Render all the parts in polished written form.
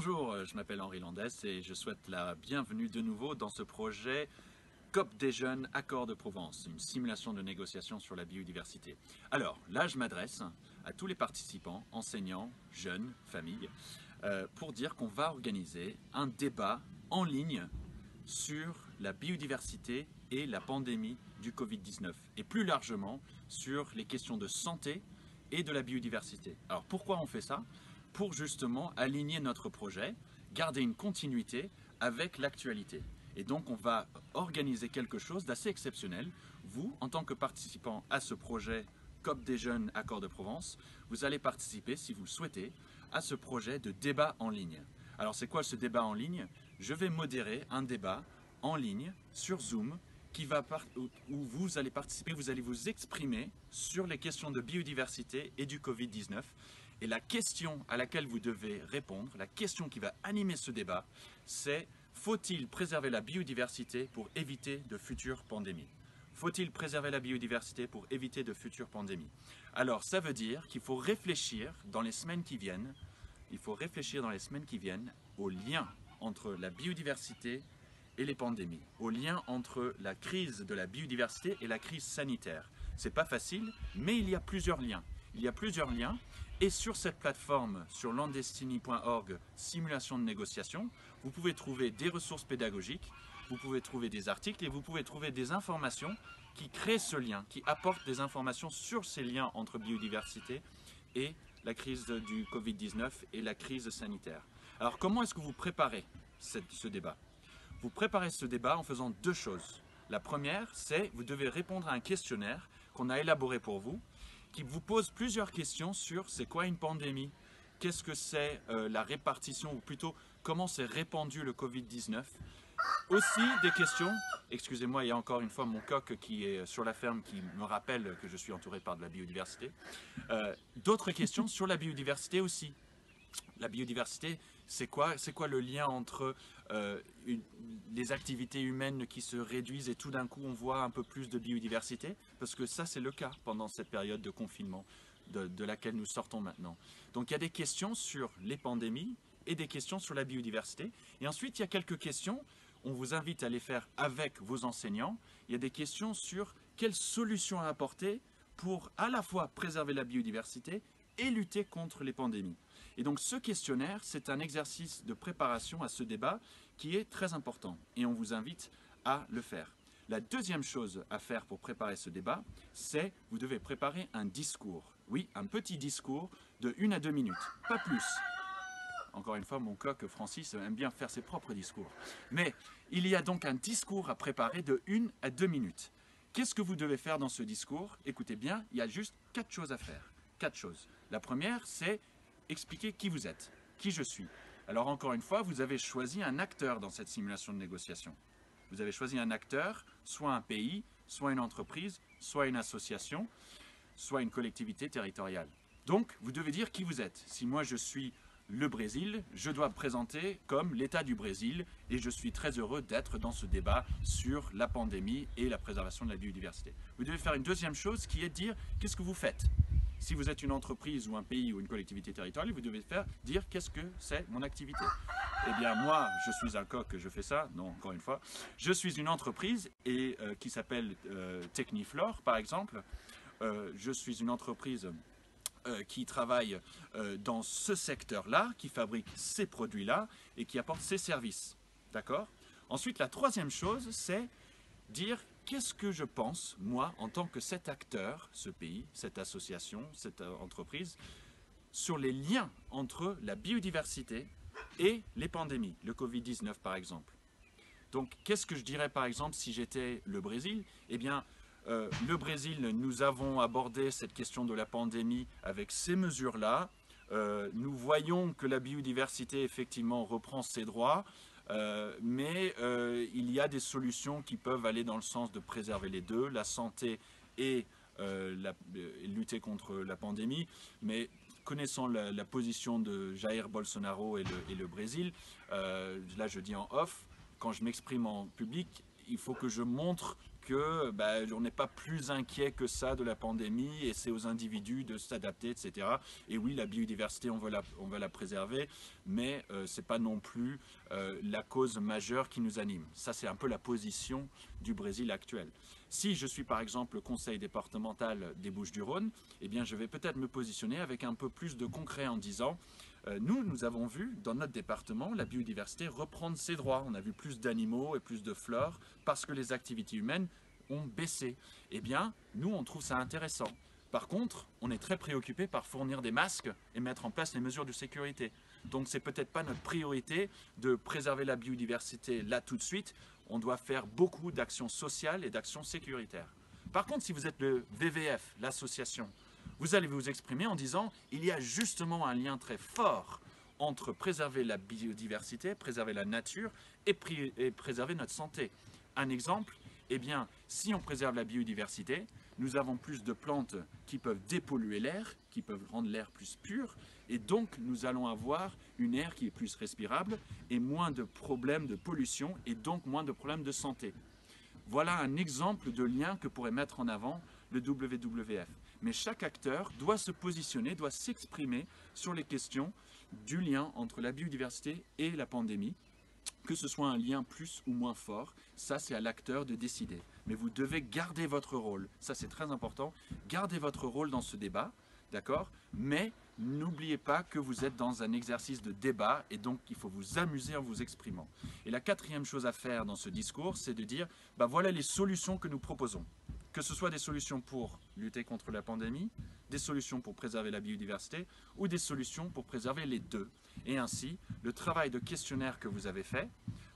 Bonjour, je m'appelle Henri Landès et je souhaite la bienvenue de nouveau dans ce projet COP des jeunes, Accord de Provence, une simulation de négociation sur la biodiversité. Alors là, je m'adresse à tous les participants, enseignants, jeunes, familles, pour dire qu'on va organiser un débat en ligne sur la biodiversité et la pandémie du Covid-19 et plus largement sur les questions de santé et de la biodiversité. Alors pourquoi on fait ça? Pour justement aligner notre projet, garder une continuité avec l'actualité. Et donc on va organiser quelque chose d'assez exceptionnel. Vous, en tant que participant à ce projet COP des jeunes Accord de Provence, vous allez participer, si vous le souhaitez, à ce projet de débat en ligne. Alors c'est quoi ce débat en ligne? Je vais modérer un débat en ligne sur Zoom où vous allez participer, vous allez vous exprimer sur les questions de biodiversité et du Covid-19. Et la question à laquelle vous devez répondre, la question qui va animer ce débat, c'est: faut-il préserver la biodiversité pour éviter de futures pandémies? Faut-il préserver la biodiversité pour éviter de futures pandémies? Alors ça veut dire qu'il faut réfléchir dans les semaines qui viennent, au lien entre la biodiversité et les pandémies, au lien entre la crise de la biodiversité et la crise sanitaire. C'est pas facile, mais il y a plusieurs liens. Et sur cette plateforme, sur landestini.org, simulation de négociation, vous pouvez trouver des ressources pédagogiques, vous pouvez trouver des articles et vous pouvez trouver des informations qui créent ce lien, qui apportent des informations sur ces liens entre biodiversité et la crise du Covid-19 et la crise sanitaire. Alors comment est-ce que vous préparez ce débat? Vous préparez ce débat en faisant deux choses. La première, c'est vous devez répondre à un questionnaire qu'on a élaboré pour vous, qui vous pose plusieurs questions sur c'est quoi une pandémie, qu'est-ce que c'est la répartition, ou plutôt comment s'est répandu le Covid-19. Aussi des questions, excusez-moi, il y a encore une fois mon coq qui est sur la ferme qui me rappelle que je suis entouré par de la biodiversité. D'autres questions sur la biodiversité aussi. La biodiversité, c'est quoi le lien entre les activités humaines qui se réduisent et tout d'un coup on voit un peu plus de biodiversité? Parce que ça c'est le cas pendant cette période de confinement de laquelle nous sortons maintenant. Donc il y a des questions sur les pandémies et des questions sur la biodiversité. Et ensuite il y a quelques questions, on vous invite à les faire avec vos enseignants. Il y a des questions sur quelles solutions apporter pour à la fois préserver la biodiversité et lutter contre les pandémies. Et donc ce questionnaire, c'est un exercice de préparation à ce débat qui est très important et on vous invite à le faire. La deuxième chose à faire pour préparer ce débat, c'est vous devez préparer un discours. Oui, un petit discours de 1 à 2 minutes, pas plus. Encore une fois, mon coq Francis aime bien faire ses propres discours. Mais il y a donc un discours à préparer de 1 à 2 minutes. Qu'est-ce que vous devez faire dans ce discours? Écoutez bien, il y a juste 4 choses à faire. 4 choses. La première, c'est expliquer qui vous êtes, qui je suis. Alors encore une fois, vous avez choisi un acteur dans cette simulation de négociation. Vous avez choisi un acteur, soit un pays, soit une entreprise, soit une association, soit une collectivité territoriale. Donc, vous devez dire qui vous êtes. Si moi je suis le Brésil, je dois me présenter comme l'État du Brésil et je suis très heureux d'être dans ce débat sur la pandémie et la préservation de la biodiversité. Vous devez faire une deuxième chose qui est de dire qu'est-ce que vous faites. Si vous êtes une entreprise ou un pays ou une collectivité territoriale, vous devez dire qu'est-ce que c'est mon activité. Eh bien moi, je suis un coq, je fais ça, non, encore une fois. Je suis une entreprise qui s'appelle Techniflore, par exemple. Je suis une entreprise qui travaille dans ce secteur-là, qui fabrique ces produits-là et qui apporte ces services. D'accord? Ensuite, la troisième chose, c'est dire qu'est-ce que je pense, moi, en tant que cet acteur, ce pays, cette association, cette entreprise, sur les liens entre la biodiversité et les pandémies, le Covid-19 par exemple. Donc, qu'est-ce que je dirais par exemple si j'étais le Brésil? Eh bien, le Brésil, nous avons abordé cette question de la pandémie avec ces mesures-là. Nous voyons que la biodiversité, effectivement, reprend ses droits. Mais il y a des solutions qui peuvent aller dans le sens de préserver les deux, la santé et lutter contre la pandémie. Mais connaissant la position de Jair Bolsonaro et le Brésil, là je dis en off, quand je m'exprime en public, il faut que je montre que on n'est pas plus inquiet que ça de la pandémie et c'est aux individus de s'adapter, etc. Et oui, la biodiversité, on veut la préserver, mais ce n'est pas non plus la cause majeure qui nous anime. Ça, c'est un peu la position du Brésil actuel. Si je suis par exemple le conseil départemental des Bouches-du-Rhône, eh bien, je vais peut-être me positionner avec un peu plus de concret en disant nous avons vu dans notre département la biodiversité reprendre ses droits. On a vu plus d'animaux et plus de fleurs parce que les activités humaines ont baissé. Eh bien, nous, on trouve ça intéressant. Par contre, on est très préoccupé par fournir des masques et mettre en place les mesures de sécurité. Donc, c'est peut-être pas notre priorité de préserver la biodiversité là tout de suite. On doit faire beaucoup d'actions sociales et d'actions sécuritaires. Par contre, si vous êtes le VVF, l'association, vous allez vous exprimer en disant il y a justement un lien très fort entre préserver la biodiversité, préserver la nature et préserver notre santé. Un exemple, eh bien, si on préserve la biodiversité, nous avons plus de plantes qui peuvent dépolluer l'air, qui peuvent rendre l'air plus pur, et donc nous allons avoir une air qui est plus respirable et moins de problèmes de pollution et donc moins de problèmes de santé. Voilà un exemple de lien que pourrait mettre en avant le WWF. Mais chaque acteur doit se positionner, doit s'exprimer sur les questions du lien entre la biodiversité et la pandémie, que ce soit un lien plus ou moins fort, ça c'est à l'acteur de décider. Mais vous devez garder votre rôle, ça c'est très important, gardez votre rôle dans ce débat, d'accord? Mais n'oubliez pas que vous êtes dans un exercice de débat et donc il faut vous amuser en vous exprimant. Et la quatrième chose à faire dans ce discours, c'est de dire, voilà les solutions que nous proposons. Que ce soit des solutions pour lutter contre la pandémie, des solutions pour préserver la biodiversité ou des solutions pour préserver les deux. Et ainsi, le travail de questionnaire que vous avez fait,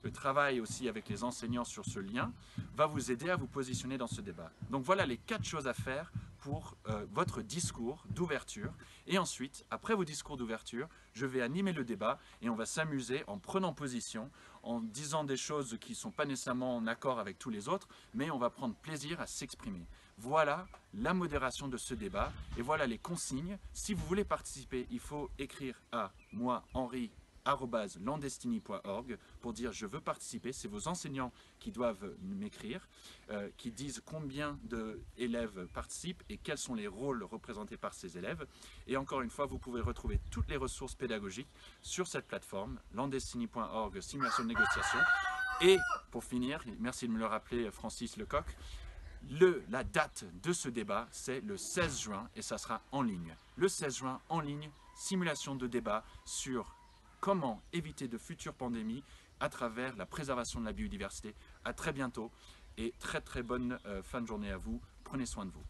le travail aussi avec les enseignants sur ce lien, va vous aider à vous positionner dans ce débat. Donc voilà les 4 choses à faire pour votre discours d'ouverture. Et ensuite, après vos discours d'ouverture, je vais animer le débat et on va s'amuser en prenant position, en disant des choses qui ne sont pas nécessairement en accord avec tous les autres, mais on va prendre plaisir à s'exprimer. Voilà la modération de ce débat et voilà les consignes. Si vous voulez participer, il faut écrire à moi, Henri, @landestini.org pour dire je veux participer. C'est vos enseignants qui doivent m'écrire, qui disent combien d'élèves participent et quels sont les rôles représentés par ces élèves. Et encore une fois, vous pouvez retrouver toutes les ressources pédagogiques sur cette plateforme, landestini.org, simulation de négociation. Et pour finir, merci de me le rappeler Francis Lecoq, la date de ce débat, c'est le 16 juin et ça sera en ligne. Le 16 juin, en ligne, simulation de débat sur comment éviter de futures pandémies à travers la préservation de la biodiversité. À très bientôt et très très bonne fin de journée à vous. Prenez soin de vous.